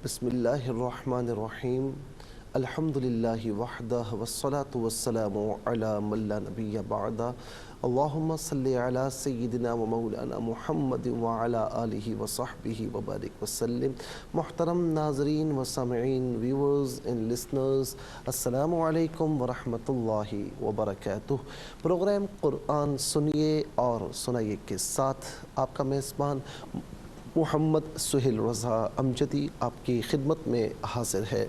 بسم اللہ الرحمن الرحیم الحمدللہ وحدہ والصلاة والسلام علی من لا نبی بعدہ اللہم صلی علی سیدنا و مولانا محمد وعلی آلہ وصحبہ وبارک وسلم۔ محترم ناظرین و سامعین، ویورز اینڈ لسنرز، السلام علیکم ورحمۃ اللہ وبرکاتہ۔ پروگرام قرآن سنیے اور سنائیے کے ساتھ آپ کا میزبان محمد سہیل رضا امجدی آپ کی خدمت میں حاضر ہے۔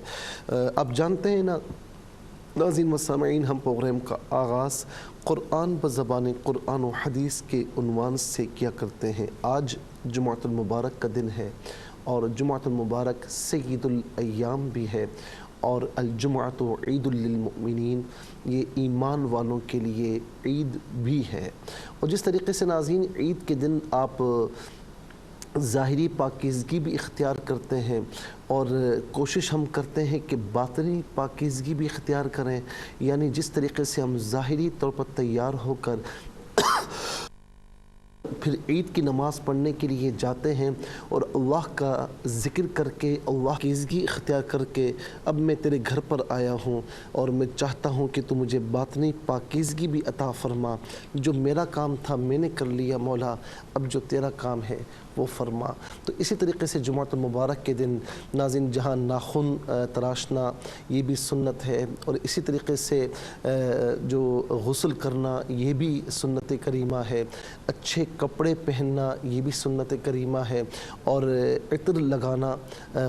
آپ جانتے ہیں ناظرین و سامعین، ہم پروگرام کا آغاز قرآن بزبان قرآن و حدیث کے عنوان سے کیا کرتے ہیں۔ آج جمعۃ المبارک کا دن ہے اور جمعۃ المبارک سید الایام بھی ہے، اور الجمعۃ عید للمؤمنین، یہ ایمان والوں کے لیے عید بھی ہے۔ اور جس طریقے سے ناظرین عید کے دن آپ ظاہری پاکیزگی بھی اختیار کرتے ہیں اور کوشش ہم کرتے ہیں کہ باطنی پاکیزگی بھی اختیار کریں، یعنی جس طریقے سے ہم ظاہری طور پر تیار ہو کر پھر عید کی نماز پڑھنے کے لیے جاتے ہیں اور اللہ کا ذکر کر کے، اللہ کی پاکیزگی اختیار کر کے، اب میں تیرے گھر پر آیا ہوں اور میں چاہتا ہوں کہ تو مجھے باطنی پاکیزگی بھی عطا فرما۔ جو میرا کام تھا میں نے کر لیا مولا، اب جو تیرا کام ہے وہ فرما۔ تو اسی طریقے سے جمعۃ المبارک کے دن ناظرین جہاں ناخن تراشنا یہ بھی سنت ہے، اور اسی طریقے سے جو غسل کرنا یہ بھی سنت کریمہ ہے، اچھے کپڑے پہننا یہ بھی سنت کریمہ ہے، اور عطر لگانا،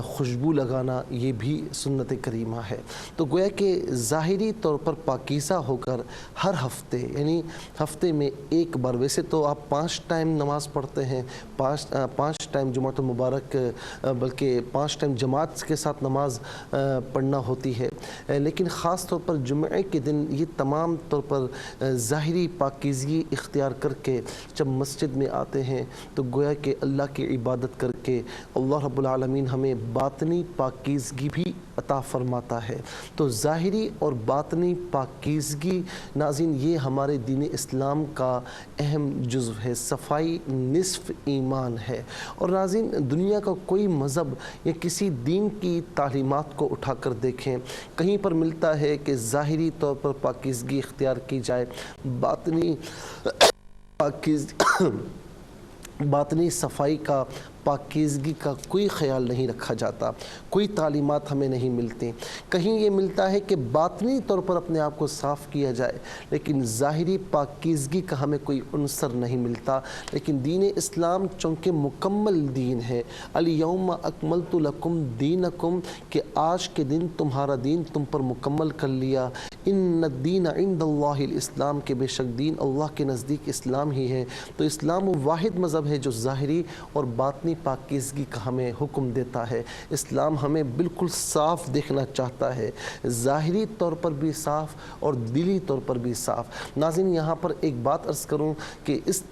خوشبو لگانا یہ بھی سنت کریمہ ہے۔ تو گویا کہ ظاہری طور پر پاکیزہ ہو کر ہر ہفتے، یعنی ہفتے میں ایک بار، ویسے تو آپ 5 ٹائم نماز پڑھتے ہیں، 5 ٹائم جمعۃ المبارک، بلکہ 5 ٹائم جماعت کے ساتھ نماز پڑھنا ہوتی ہے، لیکن خاص طور پر جمعے کے دن یہ تمام طور پر ظاہری پاکیزگی اختیار کر کے جب مسجد میں آتے ہیں تو گویا کہ اللہ کی عبادت کر کے اللہ رب العالمین ہمیں باطنی پاکیزگی بھی عطا فرماتا ہے۔ تو ظاہری اور باطنی پاکیزگی ناظرین یہ ہمارے دین اسلام کا اہم جزو ہے، صفائی نصف ایمان ہے۔ اور ناظرین دنیا کا کوئی مذہب یا کسی دین کی تعلیمات کو اٹھا کر دیکھیں، کہیں پر ملتا ہے کہ ظاہری طور پر پاکیزگی اختیار کی جائے، باطنی صفائی کا، پاکیزگی کا کوئی خیال نہیں رکھا جاتا، کوئی تعلیمات ہمیں نہیں ملتی۔ کہیں یہ ملتا ہے کہ باطنی طور پر اپنے آپ کو صاف کیا جائے، لیکن ظاہری پاکیزگی کا ہمیں کوئی عنصر نہیں ملتا۔ لیکن دین اسلام چونکہ مکمل دین ہے، الیوم اکملت لکم دینکم، کہ آج کے دن تمہارا دین تم پر مکمل کر لیا۔ ان الدین عند اللہ الاسلام، کہ بے شک دین اللہ کے نزدیک اسلام ہی ہے۔ تو اسلام وہ واحد مذہب ہے جو ظاہری اور باطنی پاکیزگی کا ہمیں حکم دیتا ہے۔ اسلام ہمیں بالکل صاف دیکھنا چاہتا ہے، ظاہری طور پر بھی صاف اور دلی طور پر بھی صاف۔ ناظرین یہاں پر ایک بات عرض کروں کہ اس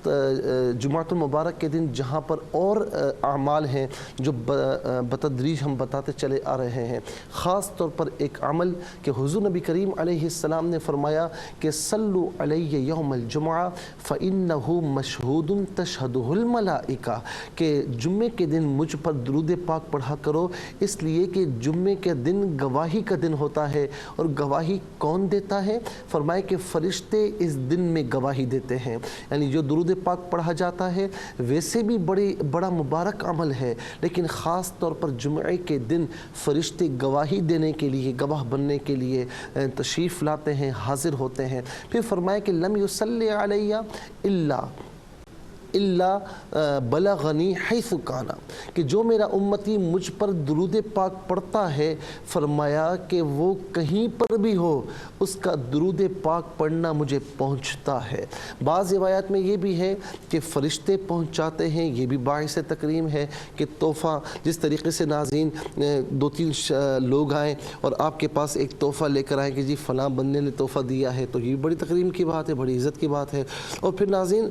جمعۃ المبارک کے دن جہاں پر اور اعمال ہیں جو بتدریج ہم بتاتے چلے آ رہے ہیں، خاص طور پر ایک عمل کہ حضور نبی کریم علیہ السلام نے فرمایا کہ صلو علی یوم الجمعہ فإنہ مشہود تشہدہ الملائکہ، کہ جمعے کے دن مجھ پر درود پاک پڑھا کرو، اس لیے کہ جمعے کے دن گواہی کا دن ہوتا ہے۔ اور گواہی کون دیتا ہے؟ فرمائے کہ فرشتے اس دن میں گواہی دیتے ہیں۔ یعنی جو درود پاک پڑھا جاتا ہے ویسے بھی بڑا مبارک عمل ہے، لیکن خاص طور پر جمعے کے دن فرشتے گواہی دینے کے لیے، گواہ بننے کے لیے تشریف لاتے ہیں، حاضر ہوتے ہیں۔ پھر فرمایا کہ لم یصلی علی الا بلغنی حیث کانا، کہ جو میرا امتی مجھ پر درود پاک پڑھتا ہے، فرمایا کہ وہ کہیں پر بھی ہو اس کا درود پاک پڑھنا مجھے پہنچتا ہے۔ بعض روایات میں یہ بھی ہے کہ فرشتے پہنچاتے ہیں، یہ بھی باعث تکریم ہے کہ تحفہ، جس طریقے سے ناظرین 2-3 لوگ آئیں اور آپ کے پاس ایک تحفہ لے کر آئیں کہ جی فلاں بندے نے تحفہ دیا ہے، تو یہ بڑی تکریم کی بات ہے، بڑی عزت کی بات ہے۔ اور پھر ناظرین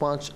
5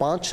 5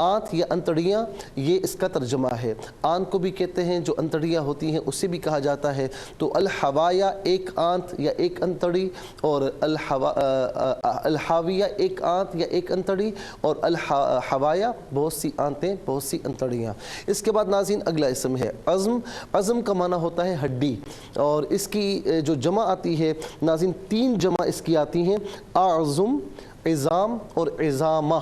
آنت یا انتڑیاں یہ اس کا ترجمہ ہے. آنت کو بھی کہتے ہیں جو انتڑیاں ہوتی ہیں اسے بھی کہا جاتا ہے. تو الحوایا ایک آنت یا ایک انتڑی, اور الحاویہ ایک آنت یا ایک انتڑی, اور الحوایا بہت سی آنتیں بہت سی انتڑیاں. اس کے بعد ناظرین اگلا اسم ہے عظم. عظم کا معنی ہوتا ہے ہڈی, اور اس کی جو جمع آتی ہے ناظرین 3 جمع اس کی آتی ہیں, اعظم, عظام اور عظامہ.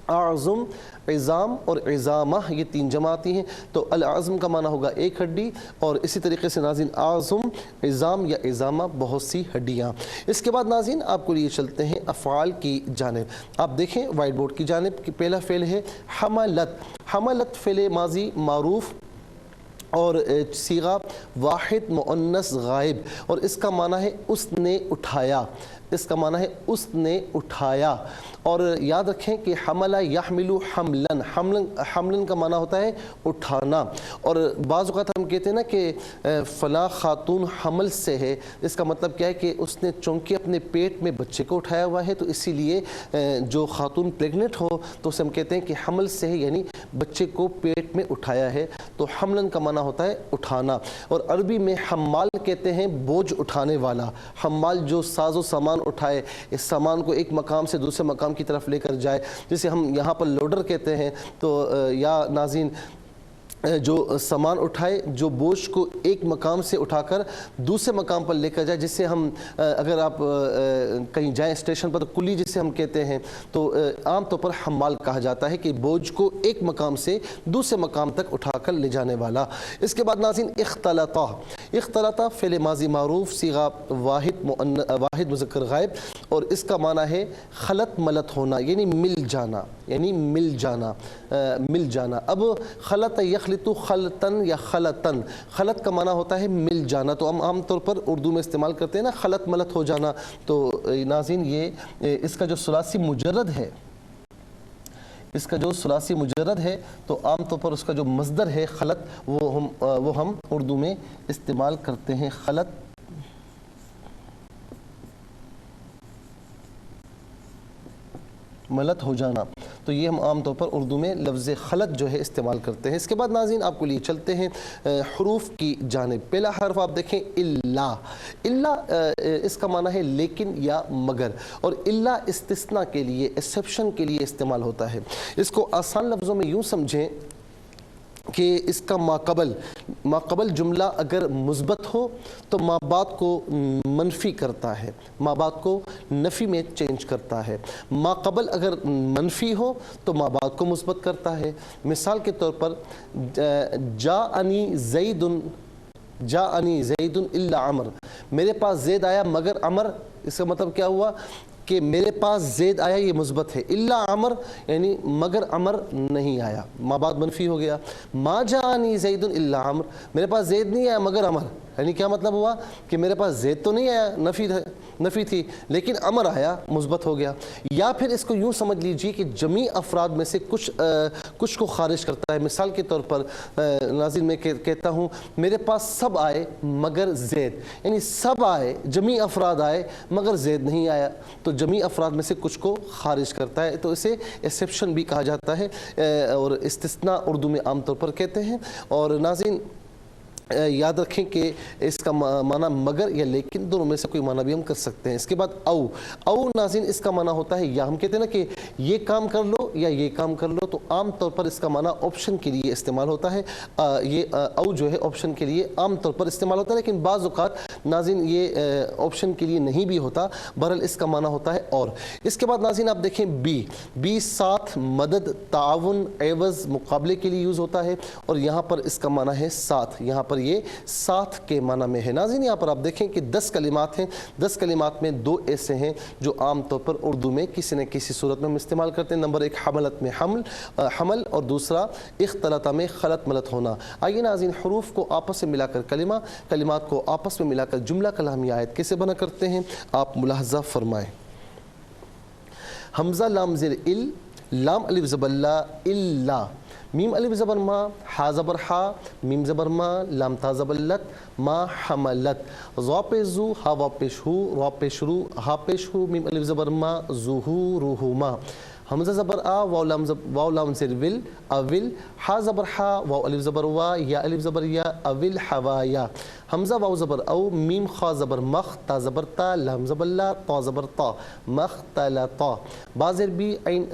اعظم, عظام اور عظامہ یہ 3 جمع آتی ہیں. تو العظم کا معنی ہوگا ایک ہڈی, اور اسی طریقے سے ناظرین اعظم, عظام یا عظامہ بہت سی ہڈیاں. اس کے بعد ناظرین آپ کو لیے چلتے ہیں افعال کی جانب. آپ دیکھیں وائٹ بورڈ کی جانب کہ پہلا فعل ہے حملت. حملت فعل ماضی معروف اور صیغہ واحد مؤنث غائب, اور اس کا معنی ہے اس نے اٹھایا. اس کا معنی ہے اس نے اٹھایا. اور یاد رکھیں کہ حملہ یحملو حملن, حملن کا معنی ہوتا ہے اٹھانا. اور بعض اوقات ہم کہتے ہیں نا کہ فلاں خاتون حمل سے ہے, اس کا مطلب کیا ہے کہ اس نے چونکہ اپنے پیٹ میں بچے کو اٹھایا ہوا ہے, تو اسی لیے جو خاتون پریگننٹ ہو تو اسے ہم کہتے ہیں کہ حمل سے ہے, یعنی بچے کو پیٹ میں اٹھایا ہے. تو حملن کا معنی ہوتا ہے اٹھانا. اور عربی میں حمال کہتے ہیں بوجھ اٹھانے والا. حمال جو ساز و سامان اٹھائے, اس سامان کو ایک مقام سے دوسرے مقام کی طرف لے کر جائے, جسے ہم یہاں پر لوڈر کہتے ہیں. تو یا ناظرین جو سامان اٹھائے, جو بوجھ کو ایک مقام سے اٹھا کر دوسرے مقام پر لے کر جائے, جس سے ہم اگر آپ کہیں جائیں اسٹیشن پر تو کلی جسے ہم کہتے ہیں, تو عام طور پر حمال کہا جاتا ہے کہ بوجھ کو ایک مقام سے دوسرے مقام تک اٹھا کر لے جانے والا. اس کے بعد ناظرین اختلطہ. اختلطہ فعل ماضی معروف صیغہ واحد مذکر غائب, اور اس کا معنی ہے خلط ملط ہونا, یعنی مل جانا, یعنی مل جانا, مل جانا. اب خلط یخلطو خلطن یا خلطن, خلط کا معنی ہوتا ہے مل جانا. تو ہم عام طور پر اردو میں استعمال کرتے ہیں نا خلط ملط ہو جانا. تو ناظرین یہ اس کا جو ثلاثی مجرد ہے, اس کا جو ثلاثی مجرد ہے, تو عام طور پر اس کا جو مصدر ہے خلط, وہ ہم اردو میں استعمال کرتے ہیں خلط ملط ہو جانا. تو یہ ہم عام طور پر اردو میں لفظ خلط جو ہے استعمال کرتے ہیں. اس کے بعد ناظرین آپ کو لیے چلتے ہیں حروف کی جانب. پہلا حرف آپ دیکھیں الا. الا اس کا معنی ہے لیکن یا مگر, اور الا استثناء کے لیے, ایکسیپشن کے لیے استعمال ہوتا ہے. اس کو آسان لفظوں میں یوں سمجھیں کہ اس کا ماقبل جملہ اگر مثبت ہو تو ما بعد کو منفی کرتا ہے, ما بعد کو نفی میں چینج کرتا ہے. ماقبل اگر منفی ہو تو ما بعد کو مثبت کرتا ہے. مثال کے طور پر جاءنی زید الا عمر, میرے پاس زید آیا مگر عمر. اس کا مطلب کیا ہوا کہ میرے پاس زید آیا, یہ مثبت ہے. الا عمر یعنی مگر عمر نہیں آیا, ما بعد منفی ہو گیا. ما جاءنی زید الا عمر, میرے پاس زید نہیں آیا مگر عمر, یعنی کیا مطلب ہوا کہ میرے پاس زید تو نہیں آیا, نفی تھی, لیکن عمر آیا, مثبت ہو گیا. یا پھر اس کو یوں سمجھ لیجئے کہ جمیع افراد میں سے کچھ کو خارج کرتا ہے. مثال کے طور پر ناظرین میں کہتا ہوں میرے پاس سب آئے مگر زید, یعنی سب آئے, جمیع افراد آئے مگر زید نہیں آیا. تو جمیع افراد میں سے کچھ کو خارج کرتا ہے, تو اسے ایکسیپشن بھی کہا جاتا ہے, اور استثناء اردو میں عام طور پر کہتے ہیں. اور ناظرین یاد رکھیں کہ اس کا معنی مگر یا لیکن دونوں میں سے کوئی معنی بھی ہم کر سکتے ہیں. اس کے بعد او ناظرین اس کا معنی ہوتا ہے یا. ہم کہتے ہیں نا کہ یہ کام کر لو یا یہ کام کر لو, تو عام طور پر اس کا معنی آپشن کے لیے استعمال ہوتا ہے. یہ او جو ہے آپشن کے لیے عام طور پر استعمال ہوتا ہے, لیکن بعض اوقات ناظرین یہ آپشن کے لیے نہیں بھی ہوتا. بہرحال اس کا معنی ہوتا ہے اور. اس کے بعد ناظرین آپ دیکھیں بی ساتھ, مدد, تعاون, عوض, مقابلے کے لیے یوز ہوتا ہے, اور یہاں پر اس کا معنی ہے ساتھ. یہاں پر یہ ساتھ کے معنی میں ہے. ناظرین یہاں پر آپ دیکھیں کہ 10 کلمات ہیں. 10 کلمات میں 2 ایسے ہیں جو عام طور پر اردو میں کسی نہ کسی صورت میں ہم استعمال کرتے ہیں. نمبر 1 حملت میں حمل, اور دوسرا اختلطہ میں خلط ملط ہونا. آئیے ناظرین حروف کو آپس میں ملا کر کلمات کو آپس میں ملا کر جملہ کلامی آیت کیسے بنا کرتے ہیں آپ ملاحظہ فرمائیں. حمزہ لام زیر ال, لام الف زبر لا, الا. میم الف زبر ما, ہا زبر ہا, میم زبر ما, لام تا زبر لت, ما حملت. ضا پیش زو, ہا وا پیش ہو, را پیش رو, ہا پیش ہو, میم الف زبر ما, ظہورہما. حمزہ زبر آ، واو لام زیر ول، اول، ہا زبر ہا، واو الف زبر وا، یا الف زبر یا، اول حوایا، حمزہ واو زبر او، میم خا زبر مخ، تا زبر تا، لام زبر لا، تا زبر تا، مختلطا، با زیر بی، عین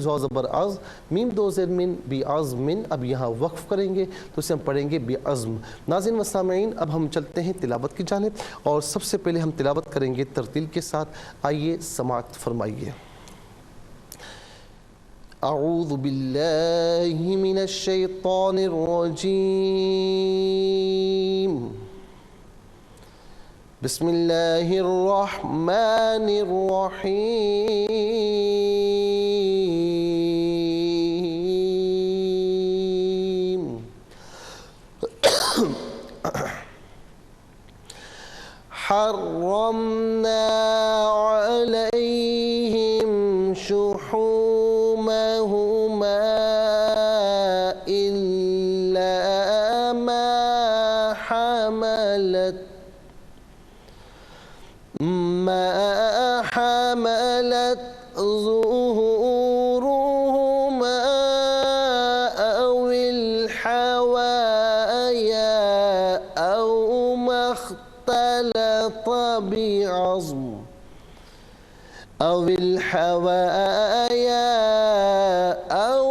زو زبر عز، میم دو زیر من، بی عز من. اب یہاں وقف کریں گے تو اسے ہم پڑھیں گے بی عزم. ناظرین و سامعین، اب ہم چلتے ہیں تلاوت کی جانب، اور سب سے پہلے ہم تلاوت کریں گے ترتیل کے ساتھ. آئیے سماعت فرمائیے. اعوذ باللہ من الشیطان الرجیم، بسم اللہ الرحمن الرحیم. حرمنا علیہم شحومہما إلا ما حملت ظهورهما أو الحوايا أو ما اختلط بعظم أو الحوايا أو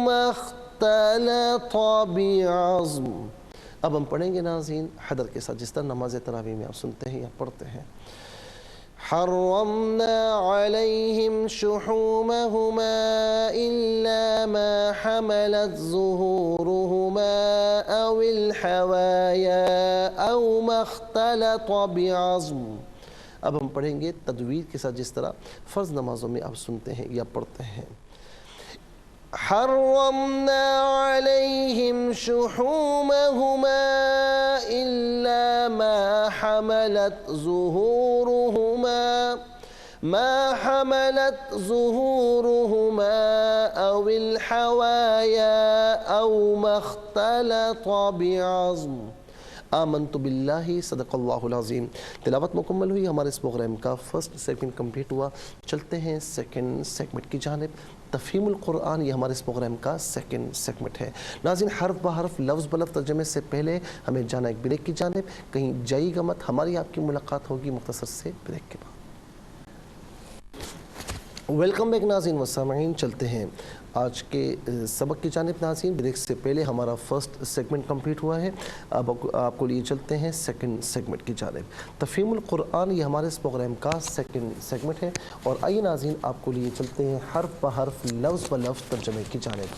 ما اختلط بعظم. اب ہم پڑھیں گے ناظرین حدر کے ساتھ، جس طرح نماز تراویح میں آپ سنتے ہیں یا پڑھتے ہیں. حرمنا عليهم شحومهما إلا ما حملت ظهورهما أو الحوايا أو ما اختلط بعظم. اب ہم پڑھیں گے تجوید کے ساتھ، جس طرح فرض نمازوں میں آپ سنتے ہیں یا پڑھتے ہیں. حرمنا عليهم شحومهما إلا ما حملت ظهورهما أو الحوايا أو ما اختلط بعظم. آمنت باللہ صدق اللہ العظیم. تلاوت مکمل ہوئی، ہمارے اس پروگرام کا فرسٹ سیگمنٹ کمپلیٹ ہوا. چلتے ہیں سیکنڈ سیگمنٹ کی جانب. تفہیم القرآن یہ ہمارے اس پروگرام کا سیکنڈ سیگمنٹ ہے. ناظرین، حرف بحرف لفظ بلفظ ترجمے سے پہلے ہمیں جانا ایک بریک کی جانب. کہیں جائیے گا مت، ہماری آپ کی ملاقات ہوگی مختصر سے بریک کے بعد. ویلکم بیک ناظرین و سامعین، چلتے ہیں آج کے سبق کی جانب. ناظرین، بریک سے پہلے ہمارا فرسٹ سیگمنٹ کمپلیٹ ہوا ہے. اب آپ کو لیے چلتے ہیں سیکنڈ سیگمنٹ کی جانب. تفہیم القرآن یہ ہمارے اس پروگرام کا سیکنڈ سیگمنٹ ہے. اور آئیے ناظرین، آپ کو لیے چلتے ہیں حرف بحرف لفظ بلفظ ترجمے کی جانب.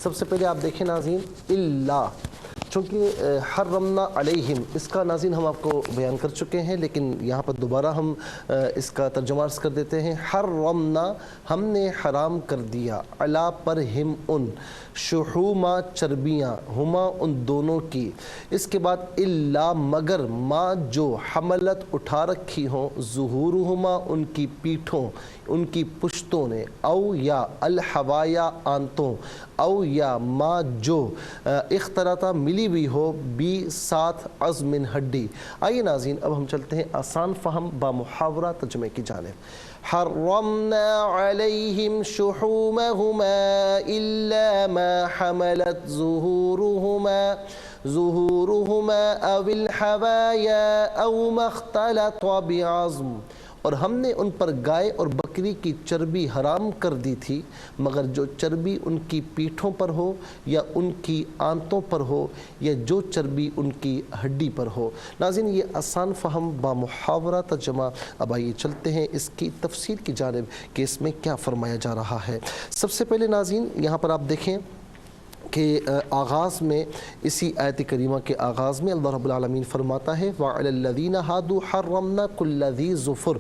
سب سے پہلے آپ دیکھیں ناظرین، الا، چونکہ حرمنا علیہم اس کا ناظرین ہم آپ کو بیان کر چکے ہیں، لیکن یہاں پر دوبارہ ہم اس کا ترجمہ عرض کر دیتے ہیں. حرمنا، ہم نے حرام کر دیا، علا پر، ہم ان، شحوما چربیاں، ہما ان دونوں کی. اس کے بعد الا مگر، ما جو، حملت اٹھا رکھی ہوں، ظہورہما ان کی پیٹھوں، ان کی پشتوں نے، او یا الحوایا آنتوں، او یا ما جو اختلاطہ ملی ہوئی ہو، بی ساتھ، عظم ہڈی. آئیے ناظرین اب ہم چلتے ہیں آسان فہم با محاورہ ترجمے کی جانب. حرمنا علیہم شحومہما الا ما حملت ظہورہما او الحوایا او ما اختلط بعظم. اور ہم نے ان پر گائے اور بکری کی چربی حرام کر دی تھی، مگر جو چربی ان کی پیٹھوں پر ہو یا ان کی آنتوں پر ہو یا جو چربی ان کی ہڈی پر ہو. ناظرین، یہ آسان فہم با محاورہ ترجمہ. اب آئیے چلتے ہیں اس کی تفسیر کی جانب کہ اس میں کیا فرمایا جا رہا ہے. سب سے پہلے ناظرین یہاں پر آپ دیکھیں کہ آغاز میں اسی آیت کریمہ کے آغاز میں اللہ رب العالمین فرماتا ہے وَعَلَى الَّذِينَ هَادُوا حَرَّمْنَا كُلَّ ذِي ظُفُرٍ.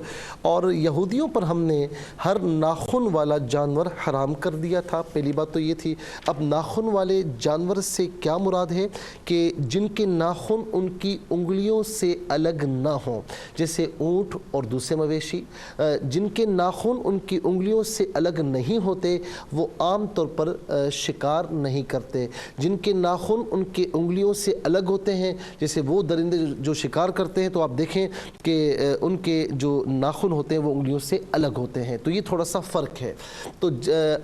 اور یہودیوں پر ہم نے ہر ناخن والا جانور حرام کر دیا تھا. پہلی بات تو یہ تھی. اب ناخن والے جانور سے کیا مراد ہے؟ کہ جن کے ناخن ان کی انگلیوں سے الگ نہ ہوں، جیسے اونٹ اور دوسرے مویشی. جن کے ناخن ان کی انگلیوں سے الگ نہیں ہوتے وہ عام طور پر شکار نہیں کرتے، جن کے ناخن ان کے انگلیوں سے الگ ہوتے ہیں، جیسے وہ درندے جو شکار کرتے ہیں تو آپ دیکھیں کہ ان کے جو ناخن ہوتے ہیں وہ انگلیوں سے الگ ہوتے ہیں، تو یہ تھوڑا سا فرق ہے۔ تو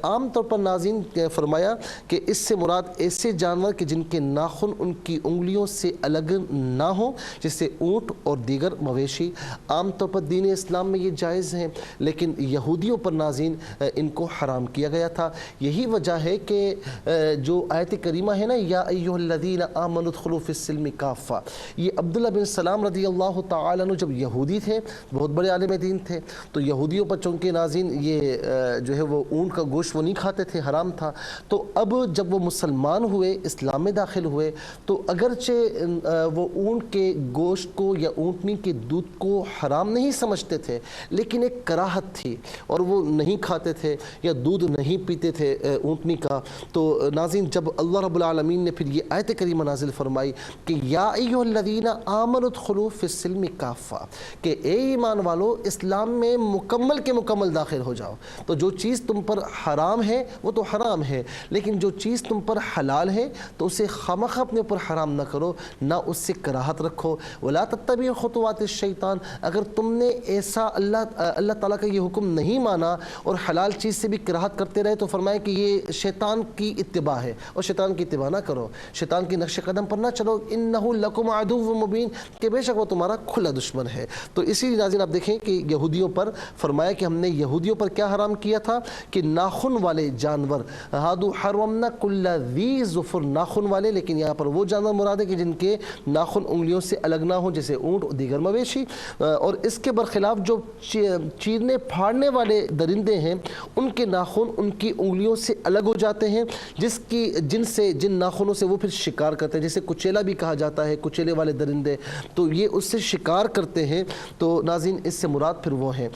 عام طور پر ناظرین فرمایا کہ اس سے مراد ایسے جانور کہ جن کے ناخن ان کی انگلیوں سے الگ نہ ہوں، جیسے اونٹ اور دیگر مویشی۔ عام طور پر دین اسلام میں یہ جائز ہیں، لیکن یہودیوں پر ناظرین ان کو حرام کیا گیا تھا۔ یہی وجہ ہے کہ جو آیت کریمہ ہے نا، یا ایھا الذین آمنوا ادخلوا فی السلم کافہ، یہ عبداللہ بن سلام رضی اللہ تعالیٰ عنہ جب یہودی تھے، بہت بڑے عالم دین تھے، تو یہودیوں پر چونکہ ناظرین یہ جو ہے وہ اونٹ کا گوشت وہ نہیں کھاتے تھے، حرام تھا۔ تو اب جب وہ مسلمان ہوئے، اسلام میں داخل ہوئے، تو اگرچہ وہ اونٹ کے گوشت کو یا اونٹنی کے دودھ کو حرام نہیں سمجھتے تھے، لیکن ایک کراہت تھی اور وہ نہیں کھاتے تھے یا دودھ نہیں پیتے تھے اونٹنی کا۔ تو ناظرین جب اللہ رب العالمین نے پھر یہ آیت کریمہ نازل فرمائی کہ یا ایھا الذین آمنوا ادخلوا فی السلم کافہ، کہ اے ایمان والو اسلام میں مکمل کے مکمل داخل ہو جاؤ، تو جو چیز تم پر حرام ہے وہ تو حرام ہے، لیکن جو چیز تم پر حلال ہے تو اسے خامخواہ اپنے اوپر حرام نہ کرو، نہ اس سے کراہت رکھو۔ ولا تتبعوا خطوات الشیطان، اگر تم نے ایسا اللہ تعالیٰ کا یہ حکم نہیں مانا اور حلال چیز سے بھی کراہت کرتے رہے تو فرمایا کہ یہ شیطان کی اتباع ہے، اور شیطان کی اتباع نہ کرو، شیطان کی نقش قدم پر نہ چلو، انہ لکم عدو مبین، کہ بے شک وہ تمہارا کھلا دشمن ہے۔ تو اسی لیے ناظرین آپ دیکھیں کہ یہودیوں پر فرمایا کہ ہم نے یہودیوں پر کیا حرام کیا تھا کہ ناخن والے جانور، ہادو حرمنا کل ذی ظفر، ناخن والے، لیکن یہاں پر وہ جانور مراد ہے کہ جن کے ناخن انگلیوں سے الگ نہ ہوں، جیسے اونٹ اور دیگر مویشی۔ اور اس کے برخلاف جو چیرنے پھاڑنے والے درندے ہیں ان کے ناخن ان کی انگلیوں سے الگ ہو جاتے ہیں، جن ناخنوں سے وہ پھر شکار کرتے ہیں، جیسے کچیلا بھی کہا جاتا ہے، کچیلے والے درندے، تو یہ اس سے شکار کرتے ہیں۔ تو ناظرین اس سے مراد پھر وہ ہیں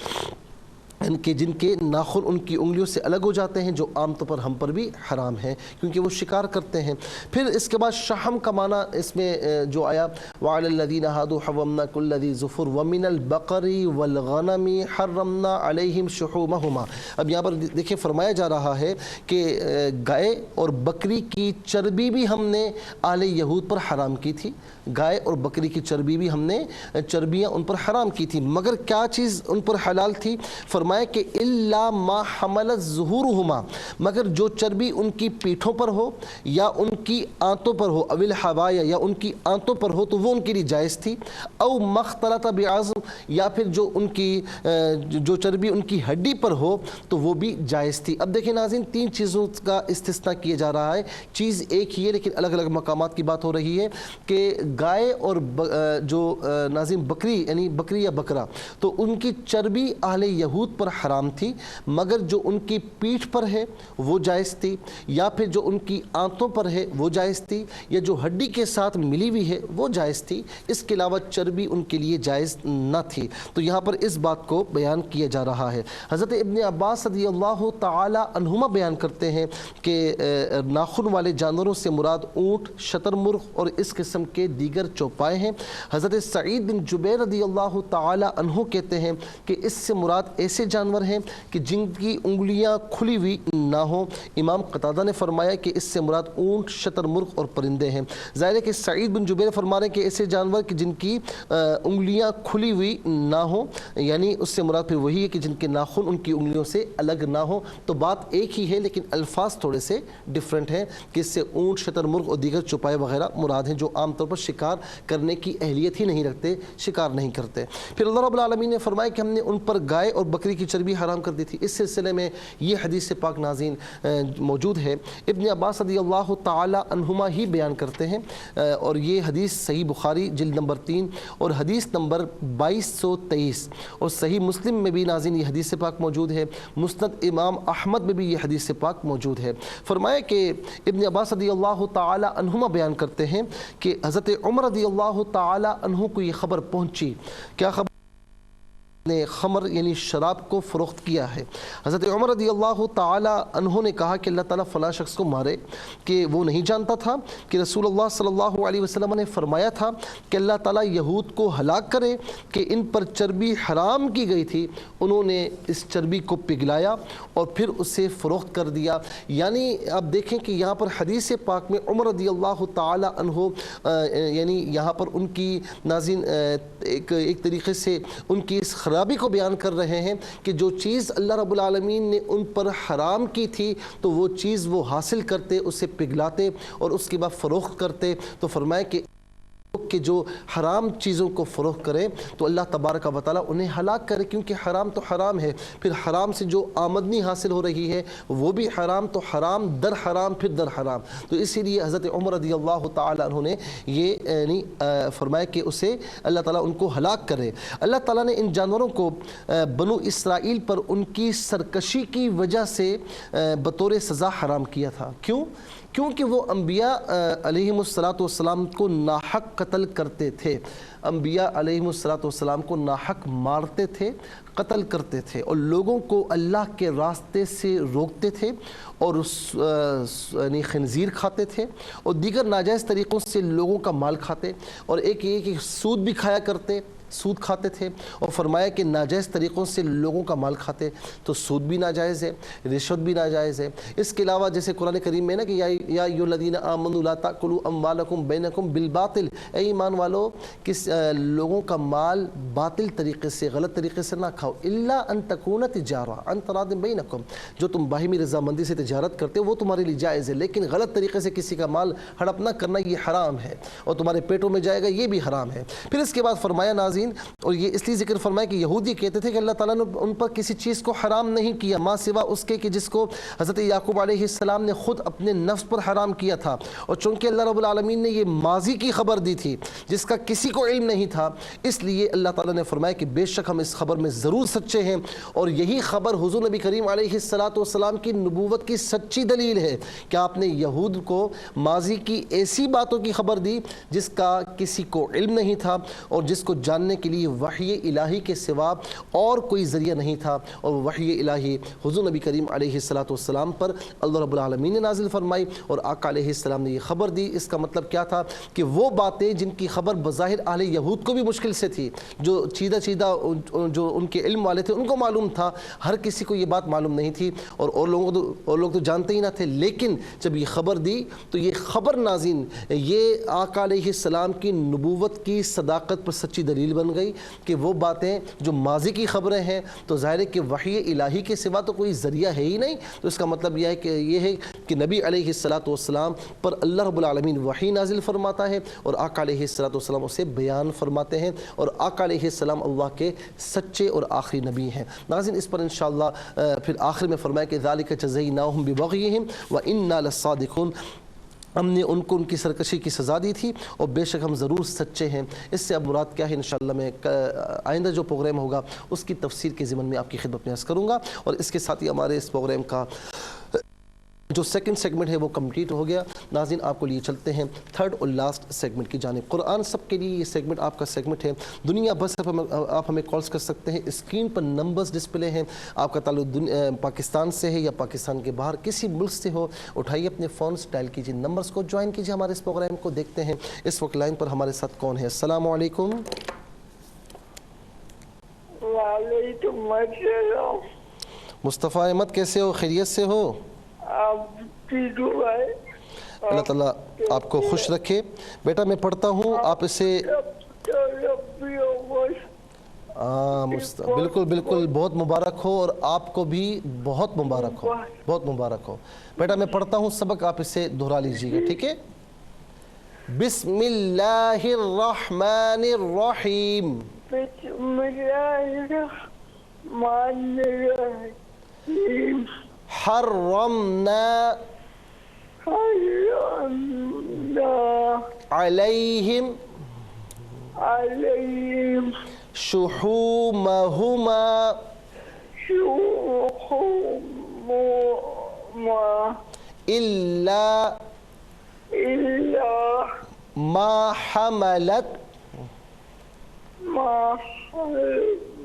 کہ جن کے ناخن ان کی انگلیوں سے الگ ہو جاتے ہیں، جو عام طور پر ہم پر بھی حرام ہیں کیونکہ وہ شکار کرتے ہیں۔ پھر اس کے بعد شحم کا معنی اس میں جو آیا وعلی الذین ہادوا حرمنا کل ذی ظفر ومن البقر والغنم حرمنا علیہم شحومہما۔ اب یہاں پر دیکھیں فرمایا جا رہا ہے کہ گائے اور بکری کی چربی بھی ہم نے اہل یہود پر حرام کی تھی، گائے اور بکری کی چربی بھی ہم نے چربیاں ان پر حرام کی تھی، مگر کیا چیز ان پر حلال تھی؟ فرمایا کہ الا ما حملت ظہورہما، مگر جو چربی ان کی پیٹھوں پر ہو یا ان کی آنتوں پر ہو، اوی الحوایا، یا ان کی آنتوں پر ہو تو وہ ان کے لیے جائز تھی، او مختلط بعظم، یا پھر جو ان کی جو چربی ان کی ہڈی پر ہو تو وہ بھی جائز تھی۔ اب دیکھیں ناظرین تین چیزوں کا استثناء کیا جا رہا ہے، چیز ایک ہی ہے لیکن الگ الگ مقامات کی بات ہو رہی ہے کہ گائے اور جو ناظرین بکری یعنی بکری یا بکرا، تو ان کی چربی اہل یہود پر حرام تھی، مگر جو ان کی پیٹھ پر ہے وہ جائز تھی، یا پھر جو ان کی آنتوں پر ہے وہ جائز تھی، یا جو ہڈی کے ساتھ ملی ہوئی ہے وہ جائز تھی، اس کے علاوہ چربی ان کے لیے جائز نہ تھی۔ تو یہاں پر اس بات کو بیان کیا جا رہا ہے۔ حضرت ابن عباس رضی اللہ تعالی عنہما بیان کرتے ہیں کہ ناخن والے جانوروں سے مراد اونٹ، شتر مرغ اور اس قسم کے دیگر چوپائے ہیں۔ حضرت سعید بن جبیر رضی اللہ تعالی عنہ کہتے ہیں کہ اس سے مراد ایسے جانور ہیں کہ جن کی انگلیاں کھلی ہوئی نہ ہوں۔ امام قتادہ نے فرمایا کہ اس سے مراد اونٹ، شتر مرغ اور پرندے ہیں۔ ظاہر ہے کہ سعید بن جبیر فرما رہے ہیں کہ ایسے جانور کہ جن کی انگلیاں کھلی ہوئی نہ ہوں، یعنی اس سے مراد پھر وہی ہے کہ جن کے ناخن ان کی انگلیوں سے الگ نہ ہوں۔ تو بات ایک ہی ہے لیکن الفاظ تھوڑے سے ڈیفرنٹ ہیں کہ اس سے اونٹ، شتر مرغ اور دیگر چوپائے وغیرہ مراد ہیں جو عام طور پر شکار کرنے کی اہلیت ہی نہیں رکھتے، شکار نہیں کرتے۔ پھر اللہ رب العالمین نے فرمایا کہ ہم نے ان پر گائے اور بکری کی چربی حرام کر دی تھی۔ اس سلسلے میں یہ حدیث پاک ناظرین موجود ہے، ابن عباس رضی اللہ تعالی عنہما ہی بیان کرتے ہیں، اور یہ حدیث صحیح بخاری جلد نمبر 3 اور حدیث نمبر 2223 اور صحیح مسلم میں بھی ناظرین یہ حدیث پاک موجود ہے، مسند امام احمد میں بھی یہ حدیث پاک موجود ہے۔ فرمایا کہ ابن عباس رضی اللہ تعالی عنہما بیان کرتے ہیں کہ حضرت عمر رضی اللہ تعالی عنہ کو یہ خبر پہنچی، کیا خبر؟ نے خمر یعنی شراب کو فروخت کیا ہے۔ حضرت عمر رضی اللہ تعالی عنہ نے کہا کہ اللہ تعالیٰ فلاں شخص کو مارے، کہ وہ نہیں جانتا تھا کہ رسول اللہ صلی اللہ علیہ وسلم نے فرمایا تھا کہ اللہ تعالیٰ یہود کو ہلاک کرے کہ ان پر چربی حرام کی گئی تھی، انہوں نے اس چربی کو پگھلایا اور پھر اسے فروخت کر دیا۔ یعنی آپ دیکھیں کہ یہاں پر حدیث پاک میں عمر رضی اللہ تعالی عنہ یعنی یہاں پر ان کی ناظرین ایک طریقے سے ان کی اس خرابی کو بیان کر رہے ہیں کہ جو چیز اللہ رب العالمین نے ان پر حرام کی تھی تو وہ چیز وہ حاصل کرتے، اسے پگھلاتے اور اس کے بعد فروخت کرتے۔ تو فرمایا کہ جو حرام چیزوں کو فروخت کریں تو اللہ تبارک و تعالیٰ انہیں ہلاک کرے، کیونکہ حرام تو حرام ہے، پھر حرام سے جو آمدنی حاصل ہو رہی ہے وہ بھی حرام، تو حرام در حرام پھر در حرام۔ تو اسی لیے حضرت عمر رضی اللہ تعالیٰ عنہ نے یہ یعنی فرمایا کہ اسے اللہ تعالیٰ ان کو ہلاک کرے۔ اللہ تعالیٰ نے ان جانوروں کو بنو اسرائیل پر ان کی سرکشی کی وجہ سے بطور سزا حرام کیا تھا۔ کیونکہ وہ انبیاء علیہم السلام کو ناحق قتل کرتے تھے، انبیاء علیہم السلام کو ناحق مارتے تھے، قتل کرتے تھے اور لوگوں کو اللہ کے راستے سے روکتے تھے اور یعنی خنزیر کھاتے تھے اور دیگر ناجائز طریقوں سے لوگوں کا مال کھاتے، اور ایک یہ کہ سود بھی کھایا کرتے، سود کھاتے تھے، اور فرمایا کہ ناجائز طریقوں سے لوگوں کا مال کھاتے تو سود بھی ناجائز ہے، رشوت بھی ناجائز ہے۔ اس کے علاوہ جیسے قرآن کریم میں نا کہ یا ایھا الذین آمنوا لا تأکلوا اموالکم بینکم بالباطل، اے ایمان والو کس لوگوں کا مال باطل طریقے سے، غلط طریقے سے نہ کھاؤ، الا ان تکون تجارہ عن تراض بینکم، جو تم باہمی رضامندی سے تجارت کرتے ہو وہ تمہارے لیے جائز ہے، لیکن غلط طریقے سے کسی کا مال ہڑپ نہ کرنا یہ حرام ہے اور تمہارے پیٹوں میں جائے گا، یہ بھی حرام ہے۔ پھر اس کے بعد فرمایا ناظرین، اور یہ اس لیے ذکر فرمایا کہ یہودی کہتے تھے کہ اللہ تعالیٰ نے ان پر کسی چیز کو حرام نہیں کیا ماں سوا اس کے کہ جس کو حضرت یعقوب علیہ السلام نے خود اپنے نفس پر حرام کیا تھا، اور چونکہ اللہ رب العالمین نے یہ ماضی کی خبر دی تھی جس کا کسی کو علم نہیں تھا، اس لیے اللہ تعالیٰ نے فرمایا کہ بے شک ہم اس خبر میں ضرور سچے ہیں، اور یہی خبر حضور نبی کریم علیہ السلام کی نبوت کی سچی دلیل ہے کہ آپ نے یہود کو ماضی کی ایسی باتوں کی خبر دی جس کا کسی کو علم نہیں تھا اور جس کو جاننے کے لیے وحی الہی کے سوا اور کوئی ذریعہ نہیں تھا، اور وحی الہی حضور نبی کریم علیہ السلام پر اللہ رب العالمین نے نازل فرمائی اور آقا علیہ السلام نے یہ خبر دی۔ اس کا مطلب کیا تھا کہ وہ باتیں جن کی خبر بظاہر اہل یہود کو بھی مشکل سے تھی، جو چیدہ جو ان کے علم والے تھے ان کو معلوم تھا، ہر کسی کو یہ بات معلوم نہیں تھی اور لوگ تو جانتے ہی نہ تھے، لیکن جب یہ خبر دی تو یہ خبر ناظرین یہ آقا علیہ السلام کی نبوت کی صداقت پر سچی دلیل بن گئی کہ وہ باتیں جو ماضی کی خبریں ہیں تو ظاہر ہے کہ وحی الہی کے سوا تو کوئی ذریعہ ہے ہی نہیں، تو اس کا مطلب یہ ہے کہ نبی علیہ السلام پر اللہ رب العالمین وحی نازل فرماتا ہے اور آقا علیہ السلام اسے بیان فرماتے ہیں، اور آقا علیہ السلام اللہ کے سچے اور آخری نبی ہیں۔ ناظرین اس پر انشاءاللہ پھر آخر میں فرمایا کہ ذالک جزیناہم ببغیہم وإنا لصادقون، ہم نے ان کو ان کی سرکشی کی سزا دی تھی اور بے شک ہم ضرور سچے ہیں۔ اس سے اب مراد کیا ہے انشاءاللہ میں آئندہ جو پروگرام ہوگا اس کی تفسیر کے ضمن میں آپ کی خدمت میں عرض کروں گا، اور اس کے ساتھ ہی ہمارے اس پروگرام کا جو سیکنڈ سیگمنٹ ہے وہ کمپلیٹ ہو گیا۔ ناظرین آپ کو لیے چلتے ہیں تھرڈ اور لاسٹ سیگمنٹ کی جانب۔ قرآن سب کے لیے یہ سیگمنٹ آپ کا سیگمنٹ ہے، دنیا بھر سے آپ ہمیں کالز کر سکتے ہیں، اسکرین پر نمبرز ڈسپلے ہیں، آپ کا تعلق پاکستان سے ہے یا پاکستان کے باہر کسی ملک سے ہو، اٹھائیے اپنے فونز، ڈائل کیجیے نمبرز کو، جوائن کیجیے ہمارے اس پروگرام کو۔ دیکھتے ہیں اس وقت لائن پر ہمارے ساتھ کون ہے۔ السلام علیکم۔ وعلیکم السلام۔ مصطفیٰ احمد کیسے ہو، خیریت سے ہو؟ اللہ تعالیٰ آپ کو خوش رکھے۔ بیٹا میں پڑھتا ہوں، آپ اسے بالکل بالکل بہت مبارک ہو، اور آپ کو بھی بہت مبارک ہو، بہت مبارک ہو۔ بیٹا میں پڑھتا ہوں، سبق آپ اسے دہرا لیجیے گا، ٹھیک ہے؟ بسم اللہ الرحمن الرحیم۔ بسم اللہ الرحمن الرحیم۔ حرمنا علیہم شحومہما الا ما حملت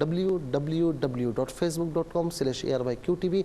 www.facebook.com/ARYQTV।